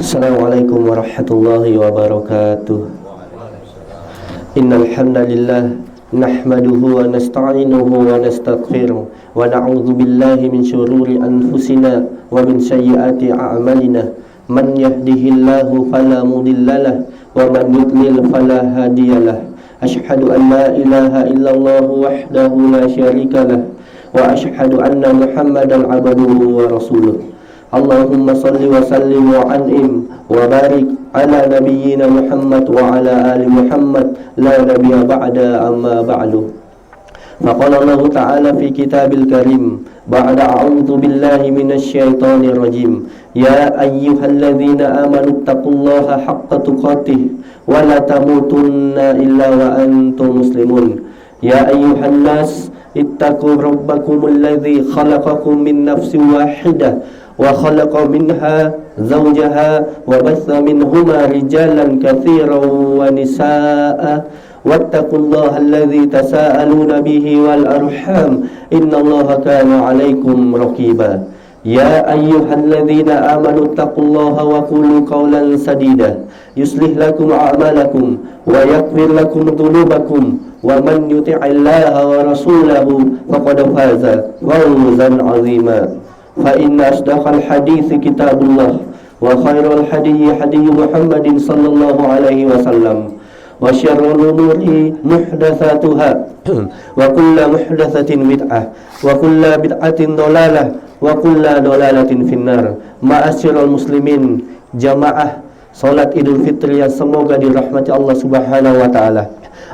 Assalamualaikum warahmatullahi wabarakatuh. Innal hamdalillah nahmaduhu wa nasta'inuhu wa nastaghfiruh wa na'udzu billahi min shururi anfusina wa min sayyiati a'malina. Man yahdihillahu fala mudhillalah wa man yudlil fala hadiyalah. Asyhadu an la ilaha illallah wahdahu la syarikalah wa asyhadu anna Muhammadan 'abduhu wa rasuluh. Allahumma salli wa sallim wa an'im wa barik ala nabiyyina Muhammad wa ala ali Muhammad la nabiyya ba'da amma ba'du. Faqala Allah Ta'ala fi kitabil karim ba'da a'udzu billahi minasy syaithanir rajim. Ya ayyuhalladzina amanu taqullaha haqqa tuqatih wa la tamutunna illa wa antum muslimun. Ya ayyuhan nas ittaqu rabbakumul ladzi khalaqakum min nafsin wahidah wa khalaqa minha zawjaha wa batha minhuma rijalan katsiran wa nisaa'a wattaqullaha alladzi tasaaluna bihi wal arham innallaha kana 'alaikum raqiba. Ya ayyuhalladzina amanu taqullaha wa qulu qawlan sadida yuslih lakum a'malakum wa yaghfir lakum dhunubakum wa man yuti'illaha wa rasulahu faqad faza fawzan 'azima. Fa inna asdaqal hadithi kitabullah wa khairal hadiyi hadiyu Muhammadin sallallahu alaihi wasallam wa syarrul umuri muhdatsatuha wa kullu muhdatsatin bid'ah wa kullu bid'atin dhalalah wa kullu dhalalatin finnar. Ma'asyiral muslimin, jamaah salat Idul Fitri yang semoga dirahmati Allah Subhanahu wa taala.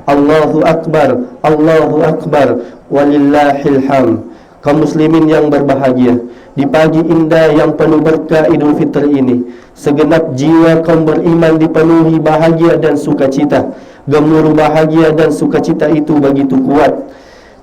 Allahu akbar, Allahu akbar, walillahil hamd. Kaum muslimin yang berbahagia, di pagi indah yang penuh berkah Idul Fitri ini, segenap jiwa kaum beriman dipenuhi bahagia dan sukacita. Gemuruh bahagia dan sukacita itu begitu kuat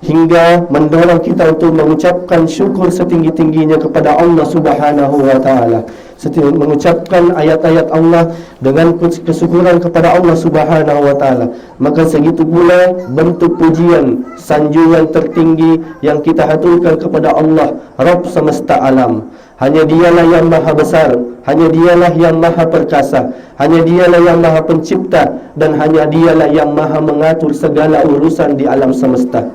hingga mendorong kita untuk mengucapkan syukur setinggi-tingginya kepada Allah Subhanahu wa taala. Mengucapkan ayat-ayat Allah dengan kesyukuran kepada Allah Subhanahu wa taala. Maka segitu pula bentuk pujian, sanjungan tertinggi yang kita haturkan kepada Allah, Rabb semesta alam. Hanya dialah yang maha besar, hanya dialah yang maha perkasa, hanya dialah yang maha pencipta, dan hanya dialah yang maha mengatur segala urusan di alam semesta.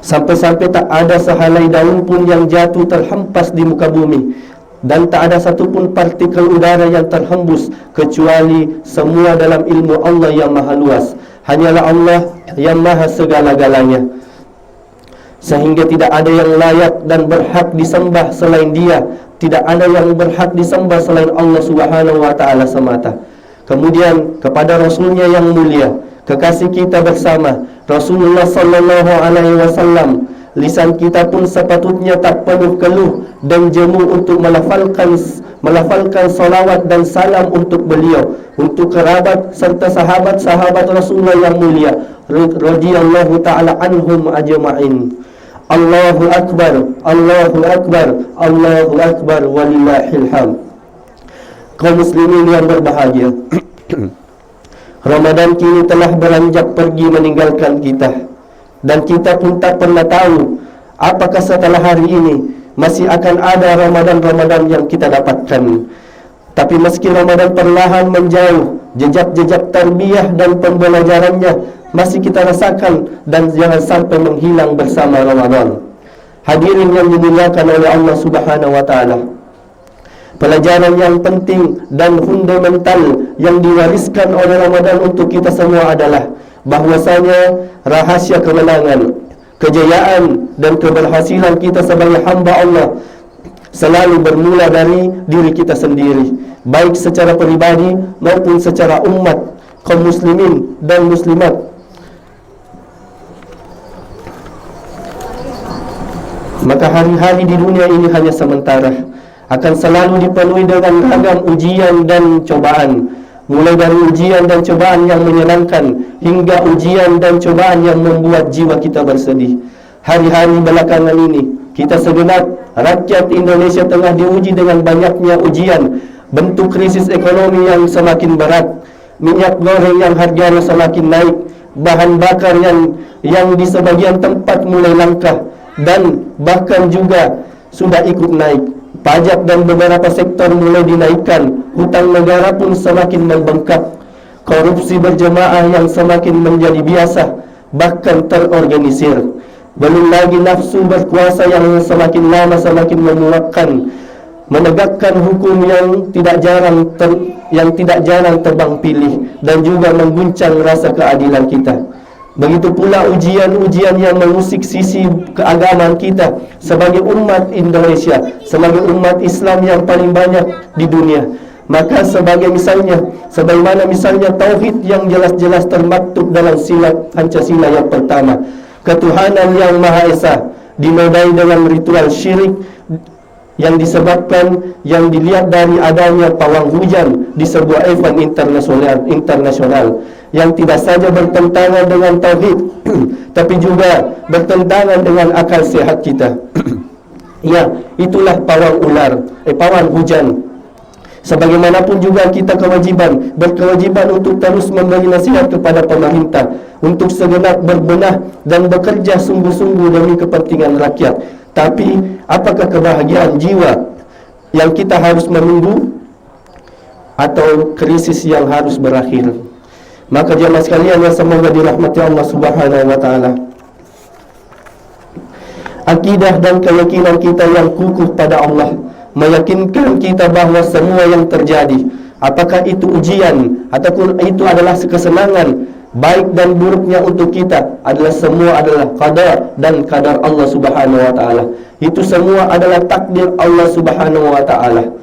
Sampai-sampai tak ada sehelai daun pun yang jatuh terhempas di muka bumi, dan tak ada satupun partikel udara yang terhembus, kecuali semua dalam ilmu Allah yang maha luas. Hanyalah Allah yang maha segala-galanya, sehingga tidak ada yang layak dan berhak disembah selain Dia. Tidak ada yang berhak disembah selain Allah Subhanahu wa ta'ala semata. Kemudian kepada Rasulnya yang mulia, kekasih kita bersama Rasulullah sallallahu alaihi wasallam, lisan kita pun sepatutnya tak penuh keluh dan jemu untuk melafalkan salawat dan salam untuk beliau, untuk kerabat serta sahabat-sahabat Rasulullah yang mulia radhiyallahu ta'ala anhum ajma'in. Allahu akbar, Allahu akbar, Allahu akbar, walillahil hamd. Kaum muslimin yang berbahagia, Ramadan kini telah beranjak pergi meninggalkan kita, dan kita pun tak pernah tahu apakah setelah hari ini masih akan ada Ramadan-Ramadan yang kita dapatkan. Tapi meski Ramadan perlahan menjauh, jejak-jejak tarbiyah dan pembelajarannya masih kita rasakan dan jangan sampai menghilang bersama Ramadan. Hadirin yang dimuliakan oleh Allah Subhanahu wa taala, pelajaran yang penting dan fundamental yang diwariskan oleh Ramadan untuk kita semua adalah bahwasanya rahasia kemenangan, kejayaan dan keberhasilan kita sebagai hamba Allah selalu bermula dari diri kita sendiri, baik secara pribadi maupun secara umat kaum muslimin dan muslimat. Maka hari-hari di dunia ini hanya sementara, akan selalu dipenuhi dengan ragam ujian dan cobaan, mulai dari ujian dan cobaan yang menyenangkan hingga ujian dan cobaan yang membuat jiwa kita bersedih. Hari-hari belakangan ini kita segenap rakyat Indonesia tengah diuji dengan banyaknya ujian, bentuk krisis ekonomi yang semakin berat, minyak goreng yang harganya semakin naik, bahan bakar yang di sebagian tempat mulai langka dan bahkan juga sudah ikut naik. Pajak dan beberapa sektor mulai dinaikkan, hutang negara pun semakin membengkak, korupsi berjemaah yang semakin menjadi biasa, bahkan terorganisir. Belum lagi nafsu berkuasa yang semakin lama semakin menguatkan, menegakkan hukum yang tidak jarang tebang pilih, dan juga mengguncang rasa keadilan kita. Begitu pula ujian-ujian yang mengusik sisi keagamaan kita sebagai umat Indonesia, sebagai umat Islam yang paling banyak di dunia. Maka sebagaimana misalnya tauhid yang jelas-jelas termaktub dalam Pancasila yang pertama, ketuhanan yang Maha Esa, dinodai dengan ritual syirik yang dilihat dari adanya pawang hujan di sebuah event internasional yang tidak saja bertentangan dengan tauhid tapi juga bertentangan dengan akal sehat kita. Ya, itulah pawang hujan. Sebagaimanapun juga kita berkewajiban untuk terus memberi nasihat kepada pemerintah untuk segenap berbenah dan bekerja sungguh-sungguh demi kepentingan rakyat. Tapi apakah kebahagiaan jiwa yang kita harus menunggu atau krisis yang harus berakhir? Maka jemaah sekalian yang semoga dirahmati Allah Subhanahu wa taala, akidah dan keyakinan kita yang kukuh pada Allah meyakinkan kita bahawa semua yang terjadi, apakah itu ujian ataupun itu adalah kesenangan, baik dan buruknya untuk kita semua adalah qada dan qadar Allah Subhanahu wa taala. Itu semua adalah takdir Allah Subhanahu wa taala.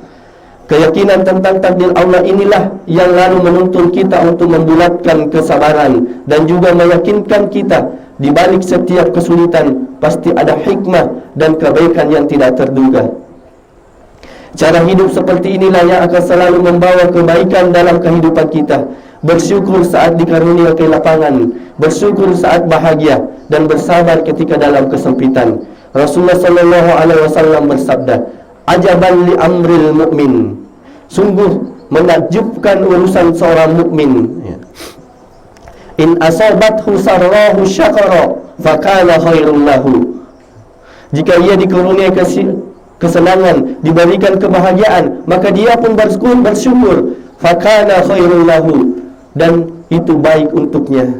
Keyakinan tentang takdir Allah inilah yang lalu menuntun kita untuk membulatkan kesabaran dan juga meyakinkan kita di balik setiap kesulitan pasti ada hikmah dan kebaikan yang tidak terduga. Cara hidup seperti inilah yang akan selalu membawa kebaikan dalam kehidupan kita. Bersyukur saat dikarunia kelapangan, bersyukur saat bahagia, dan bersabar ketika dalam kesempitan. Rasulullah sallallahu alaihi wasallam bersabda, "Ajaban li amril mu'min." Sungguh menakjubkan urusan seorang mukmin. In asabathu sarrahu syakara fakana khairul lahu. Jika ia dikaruniai kesenangan, diberikan kebahagiaan, maka dia pun bersyukur, fakana khairul lahu, dan itu baik untuknya.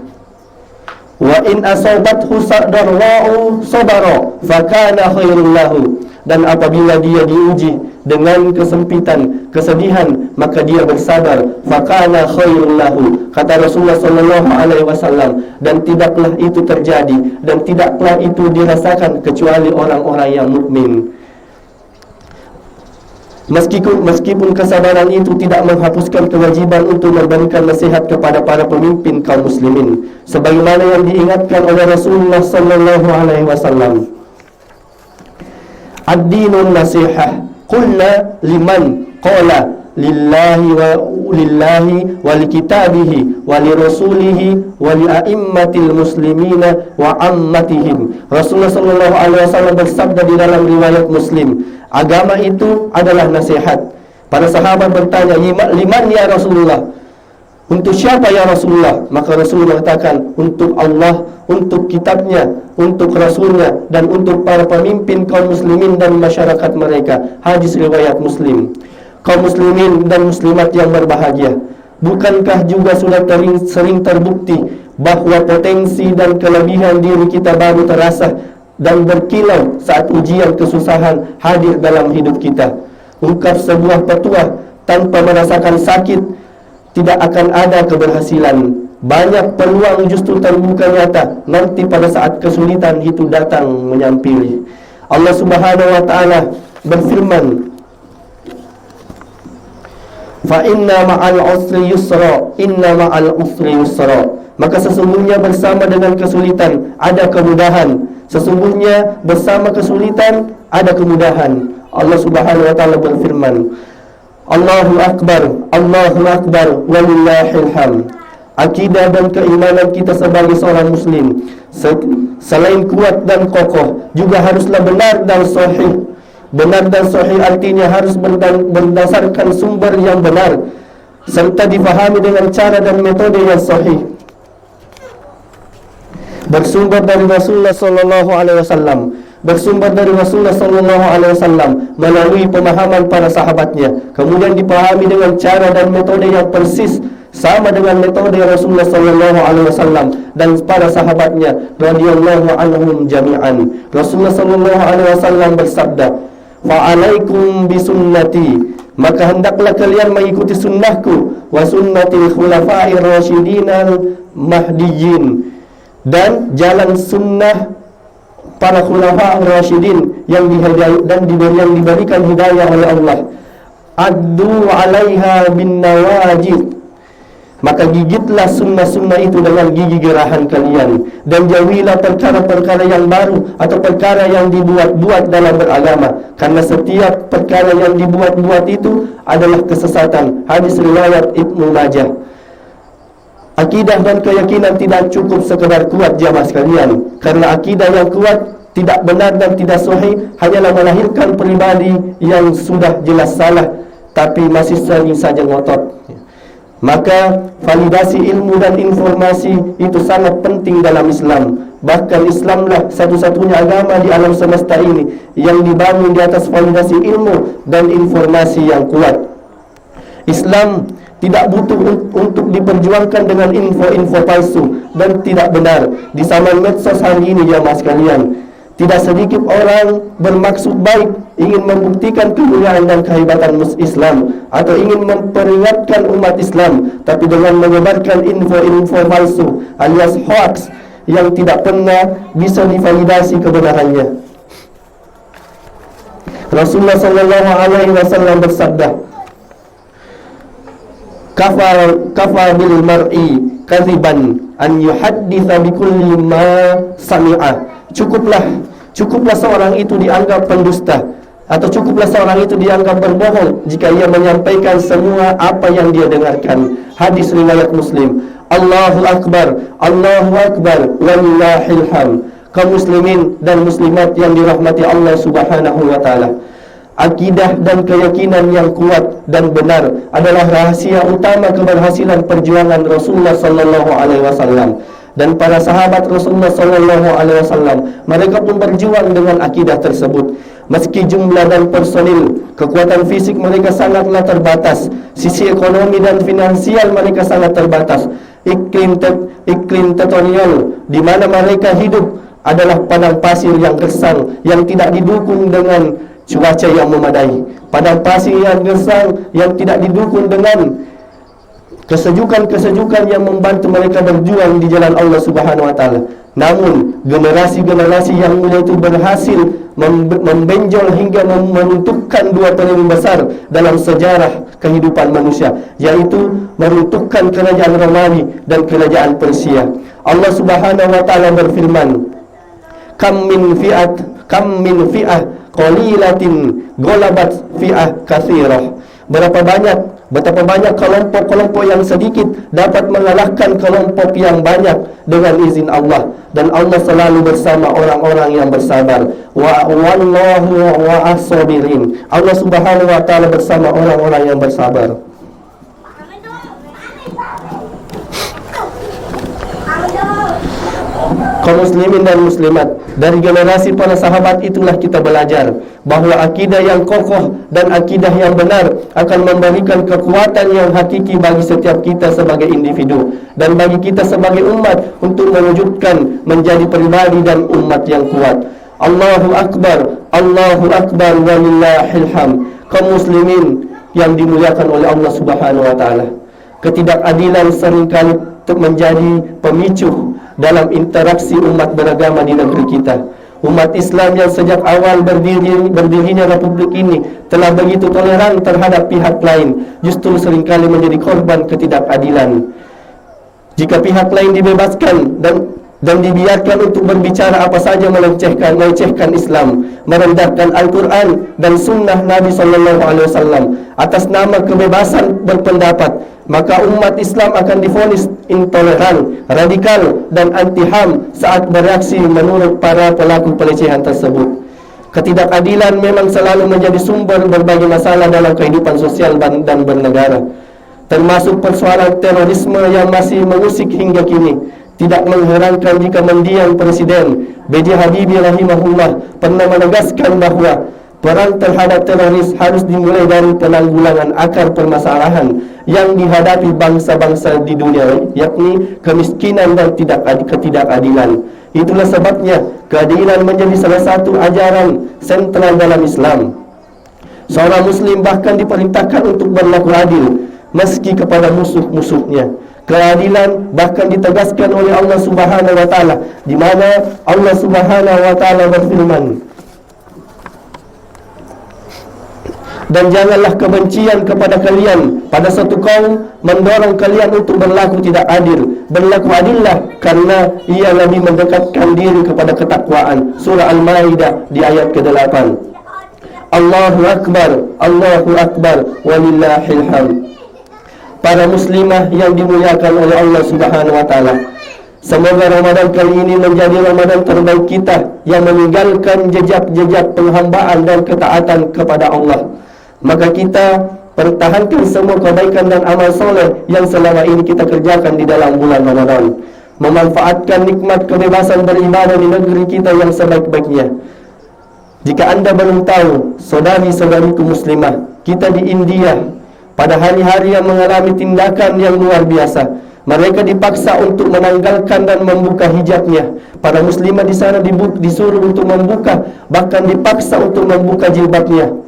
Wa in asabathu sadarra'u sabara fakana khairul lahu, dan apabila dia diuji dengan kesempitan, kesedihan, maka dia bersabar, fakana khairul lahu, kata Rasulullah sallallahu alaihi wasallam, dan tidaklah itu terjadi dan tidaklah itu dirasakan kecuali orang-orang yang mukmin. Meskipun kesabaran itu tidak menghapuskan kewajiban untuk memberikan nasihat kepada para pemimpin kaum muslimin, sebagaimana yang diingatkan oleh Rasulullah sallallahu alaihi wasallam. Ad-dinun nasihah, qulna liman qala lillahi wa likitabihi wa lirasulihi wa li'a'immatil muslimina wa ammatihim. Rasulullah sallallahu alaihi wasallam bersabda di dalam riwayat Muslim, agama itu adalah nasihat. Para sahabat bertanya, liman ya Rasulullah? Untuk siapa ya Rasulullah? Maka Rasulullah katakan, untuk Allah, untuk kitabnya, untuk Rasulnya, dan untuk para pemimpin kaum muslimin dan masyarakat mereka. Hadis riwayat Muslim. Kaum muslimin dan muslimat yang berbahagia, bukankah juga sudah sering terbukti bahwa potensi dan kelebihan diri kita baru terasa dan berkilau saat ujian kesusahan hadir dalam hidup kita. Ungkap sebuah petuah tanpa merasakan sakit, tidak akan ada keberhasilan. Banyak peluang justru terbuka nyata nanti pada saat kesulitan itu datang menyampiri. Allah Subhanahu wa taala berfirman, fa inna ma'al usri yusra, inna ma'al usri yusra. Maka sesungguhnya bersama dengan kesulitan ada kemudahan. Sesungguhnya bersama kesulitan ada kemudahan. Allah Subhanahu wa taala berfirman, Allahu Akbar, Allahu Akbar, walillahil hamd. Akidah dan keimanan kita sebagai seorang muslim selain kuat dan kokoh, juga haruslah benar dan sahih. Benar dan sahih artinya harus berdasarkan sumber yang benar, serta difahami dengan cara dan metode yang sahih, bersumber dari Rasulullah sallallahu alaihi wasallam. bersumber dari Rasulullah sallallahu alaihi wasallam melalui pemahaman para sahabatnya, kemudian dipahami dengan cara dan metode yang persis sama dengan metode Rasulullah sallallahu alaihi wasallam dan para sahabatnya radhiyallahu anhum jami'an. Rasulullah sallallahu alaihi wasallam bersabda, "Fa'alaikum bisunnati," maka hendaklah kalian mengikuti sunnahku, wa sunnatil khulafa'ir rasyidinal mahdiyyin, dan jalan sunnah para khulafa'ir rasyidin yang diberikan hidayah oleh Allah. Addu 'alaiha bin nawajid, maka gigitlah sunnah-sunnah itu dengan gigi gerahan kalian, dan jauhilah perkara-perkara yang baru atau perkara yang dibuat-buat dalam beragama, karena setiap perkara yang dibuat-buat itu adalah kesesatan. Hadis riwayat Ibnu Majah. Akidah dan keyakinan tidak cukup sekedar kuat jamaah sekalian, karena akidah yang kuat tidak benar dan tidak sahih hanyalah melahirkan pribadi yang sudah jelas salah tapi masih sering saja ngotot. Maka validasi ilmu dan informasi itu sangat penting dalam Islam. Bahkan Islamlah satu-satunya agama di alam semesta ini yang dibangun di atas validasi ilmu dan informasi yang kuat. Islam tidak butuh untuk diperjuangkan dengan info-info palsu dan tidak benar di zaman medsos hari ini jamaah sekalian. Tidak sedikit orang bermaksud baik ingin membuktikan kemuliaan dan kehebatan Islam atau ingin memperingatkan umat Islam, tapi dengan menyebarkan info-info palsu alias hoax yang tidak pernah bisa divalidasi kebenarannya. Rasulullah sallallahu alaihi wasallam bersabda, "Kafa bil mar'i kadziban an yuhadditsa bikulli ma sami'a." Cukuplah seorang itu dianggap pendusta, atau cukuplah seorang itu dianggap berbohong jika ia menyampaikan semua apa yang dia dengarkan. Hadis riwayat Muslim. Allahu Akbar, Allahu Akbar, walillahil hamd. Kaum muslimin dan muslimat yang dirahmati Allah Subhanahu wa taala, akidah dan keyakinan yang kuat dan benar adalah rahasia utama keberhasilan perjuangan Rasulullah sallallahu alaihi wasallam dan para sahabat Rasulullah sallallahu alaihi wasallam. Mereka pun berjuang dengan akidah tersebut. Meski jumlah dan personil, kekuatan fisik mereka sangatlah terbatas, sisi ekonomi dan finansial mereka sangat terbatas. Iklim teritorial di mana mereka hidup adalah padang pasir yang gersang yang tidak didukung dengan cuaca yang memadai. Padang pasir yang gersang yang tidak didukung dengan kesejukan-kesejukan yang membantu mereka berjuang di jalan Allah Subhanahu wa taala. Namun generasi-generasi yang mulia itu berhasil membenjol hingga meruntuhkan dua periode besar dalam sejarah kehidupan manusia, yaitu meruntuhkan kerajaan Romawi dan kerajaan Persia. Allah Subhanahu wa taala berfirman, kam min fi'ah qalilatin ghalabat fi'ah katsirah. Betapa banyak kelompok-kelompok yang sedikit dapat mengalahkan kelompok yang banyak dengan izin Allah, dan Allah selalu bersama orang-orang yang bersabar. Wa wallahu wa as-sabirin. Allah Subhanahu wa taala bersama orang-orang yang bersabar. Kaum muslimin dan muslimat, dari generasi para sahabat itulah kita belajar bahwa akidah yang kokoh dan akidah yang benar akan memberikan kekuatan yang hakiki bagi setiap kita sebagai individu dan bagi kita sebagai umat untuk mewujudkan menjadi pribadi dan umat yang kuat. Allahu Akbar, walillahil hamd. Kaum muslimin yang dimuliakan oleh Allah Subhanahu wa taala, ketidakadilan seringkali menjadi pemicu dalam interaksi umat beragama di negeri kita. Umat Islam yang sejak awal berdirinya republik ini telah begitu toleran terhadap pihak lain, justru seringkali menjadi korban ketidakadilan. Jika pihak lain dibebaskan dan dibiarkan untuk berbicara apa saja melecehkan Islam, merendahkan Al-Quran dan Sunnah Nabi SAW atas nama kebebasan berpendapat, maka umat Islam akan divonis intoleran, radikal dan anti-HAM saat bereaksi menurut para pelaku pelecehan tersebut. Ketidakadilan memang selalu menjadi sumber berbagai masalah dalam kehidupan sosial dan bernegara, termasuk persoalan terorisme yang masih mengusik hingga kini. Tidak mengherankan jika mendiang Presiden B.J. Habibie rahimahullah pernah menegaskan bahawa perang terhadap teroris harus dimulai dari penanggulangan akar permasalahan yang dihadapi bangsa-bangsa di dunia, yakni kemiskinan dan ketidakadilan. Itulah sebabnya keadilan menjadi salah satu ajaran sentral dalam Islam. Seorang Muslim bahkan diperintahkan untuk berlaku adil meski kepada musuh-musuhnya. Keadilan bahkan ditegaskan oleh Allah Subhanahu wa taala, di mana Allah Subhanahu wa taala berfirman, dan janganlah kebencian kepada kalian pada satu kaum mendorong kalian untuk berlaku tidak adil. Berlaku adillah karena ia lebih mendekatkan diri kepada ketakwaan. Surah Al-Maidah di ayat ke-8. Allahu Akbar, Allahu Akbar, walillahil hamd. Para muslimah yang dimuliakan oleh Allah Subhanahu wa taala, semoga Ramadan kali ini menjadi Ramadan terbaik kita yang meninggalkan jejak-jejak penghambaan dan ketaatan kepada Allah. Maka kita pertahankan semua kebaikan dan amal soleh yang selama ini kita kerjakan di dalam bulan Ramadan. Memanfaatkan nikmat kebebasan beribadah di negeri kita yang sebaik-baiknya. Jika anda belum tahu, saudari-saudariku muslimah, kita di India pada hari-hari yang mengalami tindakan yang luar biasa. Mereka dipaksa untuk menanggalkan dan membuka hijabnya. Para muslimah di sana disuruh untuk membuka, bahkan dipaksa untuk membuka jilbabnya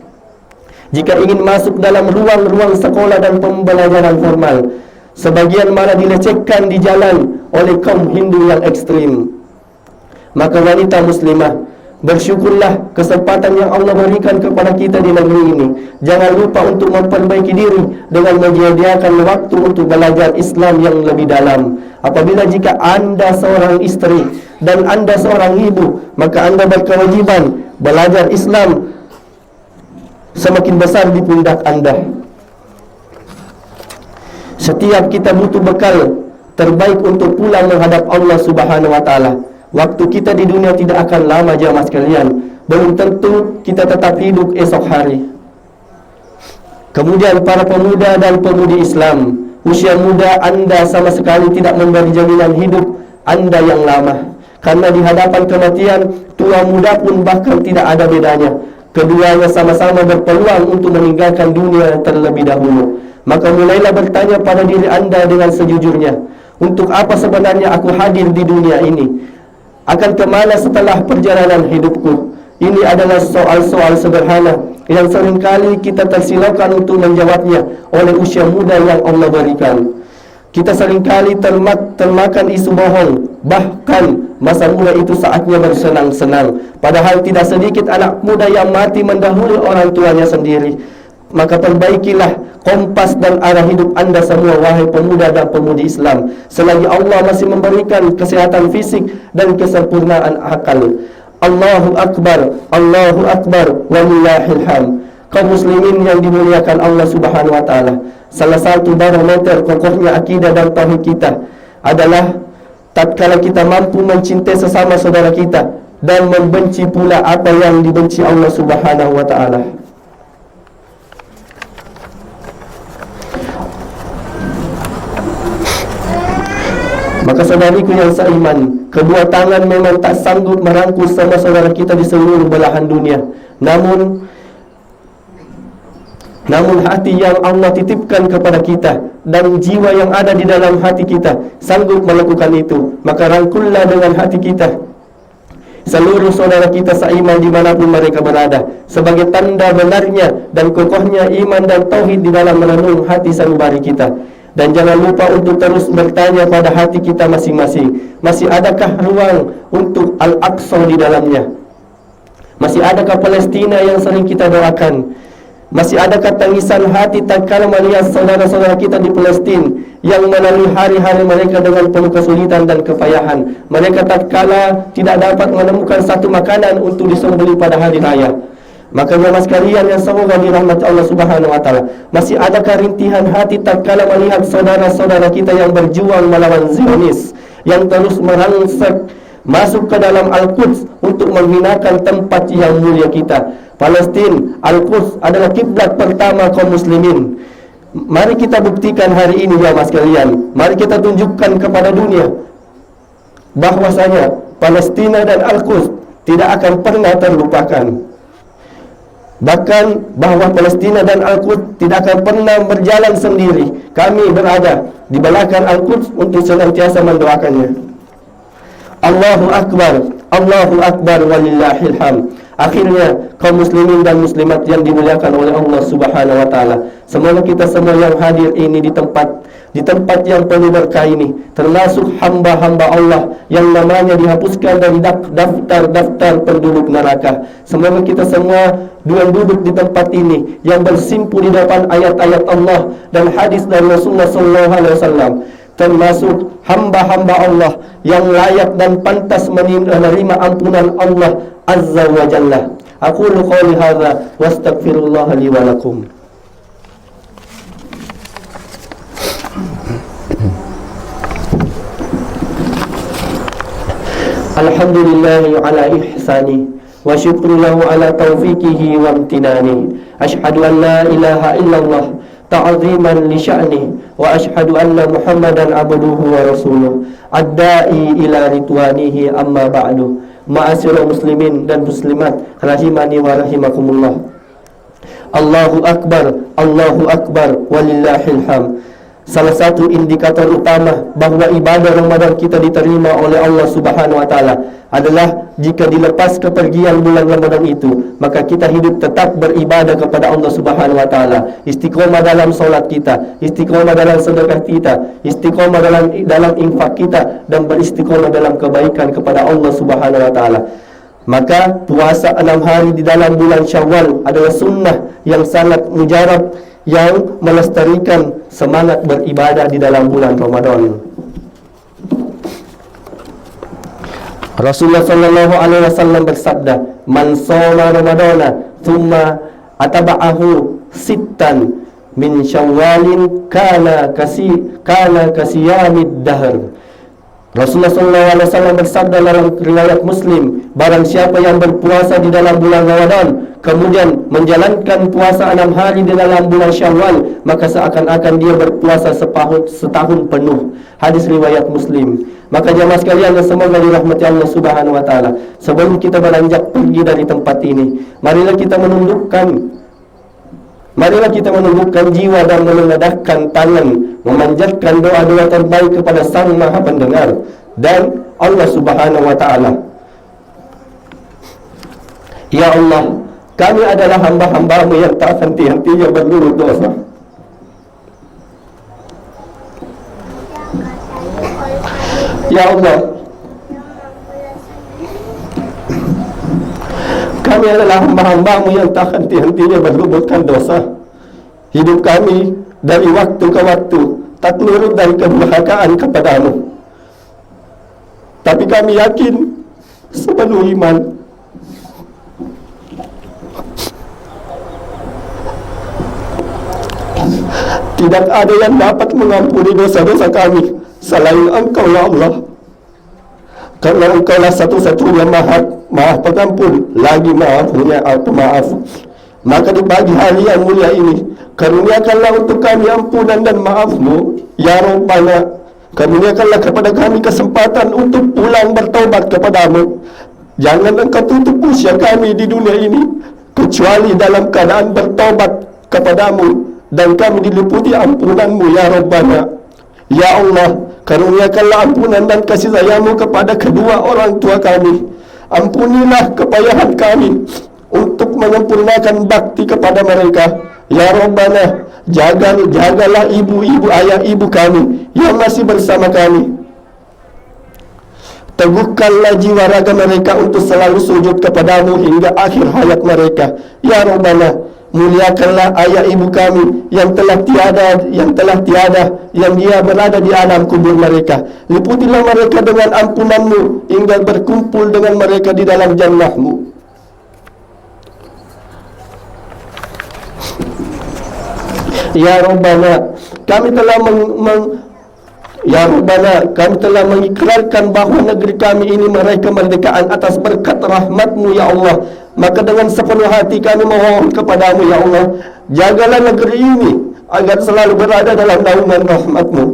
jika ingin masuk dalam ruang-ruang sekolah dan pembelajaran formal. Sebagian malah dilecehkan di jalan oleh kaum Hindu yang ekstrim. Maka wanita muslimah, bersyukurlah kesempatan yang Allah berikan kepada kita di negeri ini. Jangan lupa untuk memperbaiki diri dengan menyediakan waktu untuk belajar Islam yang lebih dalam. Apabila jika anda seorang istri dan anda seorang ibu, maka anda berkewajiban belajar Islam semakin besar di pundak anda. Setiap kita butuh bekal terbaik untuk pulang menghadap Allah Subhanahu wa taala. Waktu kita di dunia tidak akan lama, jamaah sekalian. Belum tentu kita tetap hidup esok hari. Kemudian para pemuda dan pemudi Islam, usia muda anda sama sekali tidak memberi jaminan hidup anda yang lama. Karena di hadapan kematian, tua muda pun bahkan tidak ada bedanya. Keduanya sama-sama berpeluang untuk meninggalkan dunia terlebih dahulu. Maka mulailah bertanya pada diri anda dengan sejujurnya, untuk apa sebenarnya aku hadir di dunia ini? Akan kemana setelah perjalanan hidupku? Ini adalah soal-soal sederhana yang seringkali kita tersilaukan untuk menjawabnya oleh usia muda yang Allah berikan. Kita seringkali termakan isu bohong, bahkan masa muda itu saatnya bersenang-senang. Padahal tidak sedikit anak muda yang mati mendahului orang tuanya sendiri. Maka perbaikilah kompas dan arah hidup anda semua, wahai pemuda dan pemudi Islam, selagi Allah masih memberikan kesehatan fisik dan kesempurnaan akal. Allahu Akbar, Allahu Akbar, walillahil hamd. Kaum muslimin yang dimuliakan Allah Subhanahu wa taala, salah satu barometer kokohnya akidah dan tauhid kita adalah tatkala kita mampu mencintai sesama saudara kita dan membenci pula apa yang dibenci Allah Subhanahu wa taala. Maka saudariku yang seiman, kedua tangan memang tak sanggup merangkul sama saudara kita di seluruh belahan dunia. Namun hati yang Allah titipkan kepada kita dan jiwa yang ada di dalam hati kita sanggup melakukan itu. Maka rangkullah dengan hati kita seluruh saudara kita seiman dimanapun mereka berada, sebagai tanda benarnya dan kokohnya iman dan tauhid di dalam merenung hati sanubari kita. Dan jangan lupa untuk terus bertanya pada hati kita masing-masing, masih adakah ruang untuk Al-Aqsa di dalamnya? Masih adakah Palestina yang sering kita doakan? Masih adakah tangisan hati tatkala melihat saudara-saudara kita di Palestina yang melalui hari-hari mereka dengan penuh kesulitan dan kepayahan? Mereka tatkala tidak dapat menemukan satu makanan untuk disembelih pada hari raya. Maka jemaah sekalian yang semoga dirahmati Allah Subhanahu wa taala, masih adakah rintihan hati tatkala melihat saudara-saudara kita yang berjuang melawan Zionis yang terus merangsek masuk ke dalam Al-Quds untuk menghinakan tempat yang mulia kita? Palestina, Al-Quds adalah kiblat pertama kaum muslimin. Mari kita buktikan hari ini jemaah sekalian. Mari kita tunjukkan kepada dunia bahwasanya Palestina dan Al-Quds tidak akan pernah terlupakan. Bahkan bahwa Palestina dan Al-Quds tidak akan pernah berjalan sendiri. Kami berada di belakang Al-Quds untuk senantiasa mendoakannya. Allahu Akbar, Allahu Akbar, walillahil hamd. Akhirnya kaum muslimin dan muslimat yang dimuliakan oleh Allah Subhanahu wa taala, semoga kita semua yang hadir ini di tempat yang penuh berkah ini, termasuk hamba-hamba Allah yang namanya dihapuskan dari daftar penduduk neraka. Semoga kita semua yang duduk di tempat ini yang bersimpu di depan ayat-ayat Allah dan hadis dari Rasulullah SAW, termasuk hamba-hamba Allah yang layak dan pantas menerima ampunan Allah Azza wa Jalla. Aqulu qouli hadza wa astaghfirullah li wa lakum. Alhamdulillahi ala ihsani wa syukru lahu ala taufiqihi wa amtinani. Asyhadu an la ilaha illallah ta'ziman li sya'ni wa asyhadu anna Muhammadan abduhu wa rasuluh ad-da'i ila ridwanihi, amma ba'du. Ma'asyiral muslimin dan muslimat rahimani wa rahimakumullah. Allahu Akbar, Allahu Akbar, walillahil hamd. Salah satu indikator utama bahwa ibadah Ramadan kita diterima oleh Allah Subhanahu wa taala adalah jika dilepas kepergian bulan Ramadan itu, maka kita hidup tetap beribadah kepada Allah Subhanahu wa taala. Istiqomah dalam solat kita, istiqomah dalam sedekah kita, istiqomah dalam infak kita, dan beristiqomah dalam kebaikan kepada Allah Subhanahu wa taala. Maka puasa 6 hari di dalam bulan Syawal adalah sunnah yang sangat mujarab, yang melestarikan semangat beribadah di dalam bulan Ramadan. Rasulullah sallallahu alaihi wasallam bersabda, "Man shoma Ramadana thumma atba'ahu sittan min Syawalin kana kasiyamid dahr." Rasulullah SAW bersabda dalam riwayat Muslim, barang siapa yang berpuasa di dalam bulan Ramadan kemudian menjalankan puasa 6 hari di dalam bulan Syawal, maka seakan-akan dia berpuasa setahun penuh. Hadis riwayat Muslim. Maka jemaah sekalian yang semoga dirahmati Allah Subhanahu wa taala, sebelum kita beranjak pergi dari tempat ini, marilah kita menundukkan jiwa dan menengadahkan tangan, memanjatkan doa-doa terbaik kepada Sang Maha Pendengar dan Allah Subhanahu wa taala. Ya Allah, kami adalah hamba-hamba-Mu yang tak henti-hentinya berbuat dosa. Ya Allah, kami adalah hamba-hamba-Mu yang tak henti-hentinya berbuatkan dosa. Hidup kami dari waktu ke waktu tak nurut dan kedurhakaan kepadamu. Tapi kami yakin sepenuh iman tidak ada yang dapat mengampuni dosa-dosa kami selain Engkau, ya Allah. Karena Engkaulah satu-satunya maha pengampun, lagi maha punya pemaaf. Maka di pagi hari yang mulia ini, karuniakanlah untuk kami ampunan dan maaf-Mu, ya Rabbana. Karuniakanlah kepada kami kesempatan untuk pulang bertobat kepadamu. Jangan Engkau tutup usia kami di dunia ini, kecuali dalam keadaan bertobat kepadamu, dan kami diliputi ampunan-Mu, ya Rabbana. Ya Allah, karuniakanlah ampunan dan kasih sayang-Mu kepada kedua orang tua kami. Ampunilah kepayahan kami untuk menyempurnakan bakti kepada mereka. Ya Rabbana, jagalah ibu-ibu, ayah ibu kami yang masih bersama kami. Teguhkanlah jiwa raga mereka untuk selalu sujud kepadamu hingga akhir hayat mereka. Ya Rabbana, muliakanlah ayah ibu kami yang telah tiada, yang dia berada di alam kubur mereka. Liputilah mereka dengan ampunan-Mu hingga berkumpul dengan mereka di dalam jannah-Mu. Ya Rabbana, kami telah mengikrarkan bahawa negeri kami ini meraih kemerdekaan atas berkat rahmat-Mu, ya Allah. Maka dengan sepenuh hati kami memohon kepadamu, ya Allah, jagalah negeri ini agar selalu berada dalam naungan rahmat-Mu.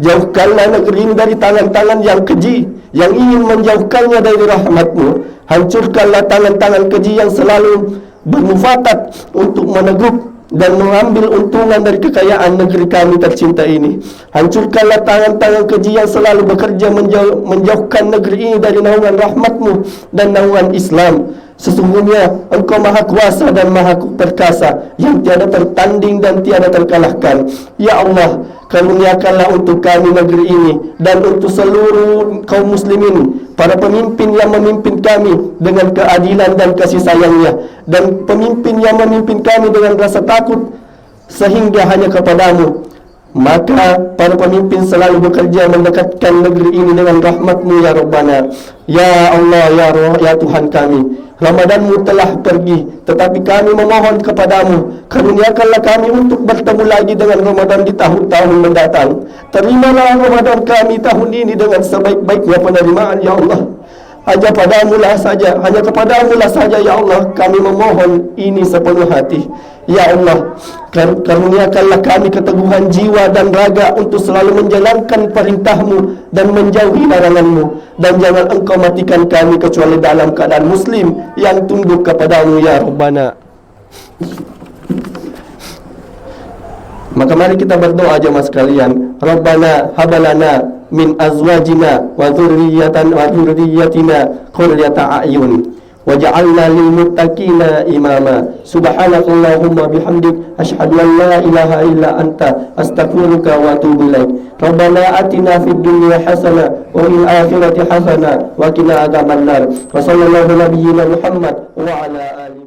Jauhkanlah negeri ini dari tangan-tangan yang keji, yang ingin menjauhkannya dari rahmat-Mu. Hancurkanlah tangan-tangan keji yang selalu bermufakat untuk meneguk dan mengambil untungan dari kekayaan negeri kami tercinta ini. Hancurkanlah tangan-tangan keji yang selalu bekerja menjauhkan negeri ini dari naungan rahmat-Mu dan naungan Islam. Sesungguhnya Engkau maha kuasa dan maha perkasa, yang tiada tertanding dan tiada terkalahkan. Ya Allah, karuniakanlah untuk kami negeri ini dan untuk seluruh kaum muslimin, para pemimpin yang memimpin kami dengan keadilan dan kasih sayangnya, dan pemimpin yang memimpin kami dengan rasa takut sehingga hanya kepadamu. Maka para pemimpin selalu bekerja mendekatkan negeri ini dengan rahmat-Mu ya Rabbana. Ya Allah, ya Tuhan kami, Ramadan-Mu telah pergi, tetapi kami memohon kepadamu, karuniakanlah kami untuk bertemu lagi dengan Ramadan di tahun-tahun mendatang. Terimalah Ramadan kami tahun ini dengan sebaik-baiknya penerimaan ya Allah. Hanya padamu-lah saja, hanya kepadamu-lah saja ya Allah kami memohon ini sepenuh hati. Ya Allah, karuniakanlah kami keteguhan jiwa dan raga untuk selalu menjalankan perintah-Mu dan menjauhi larangan-Mu. Dan jangan Engkau matikan kami kecuali dalam keadaan muslim yang tunduk kepadamu ya Rabbana. Maka mari kita berdoa jemaah sekalian. Rabbana habalana min azwajina wa dhurriyyatina qurrata a'yun waj'alna lil muttaqina imama. Subhanakallahumma bihamdik asyhadu an la ilaha illa anta astaghfiruka wa atubu ilaik. Rabbana atina fid dunya hasanah wa fil akhirati hasanah wa qina adzabannar. Wa sallallahu nabiyyina Muhammad wa ala alihi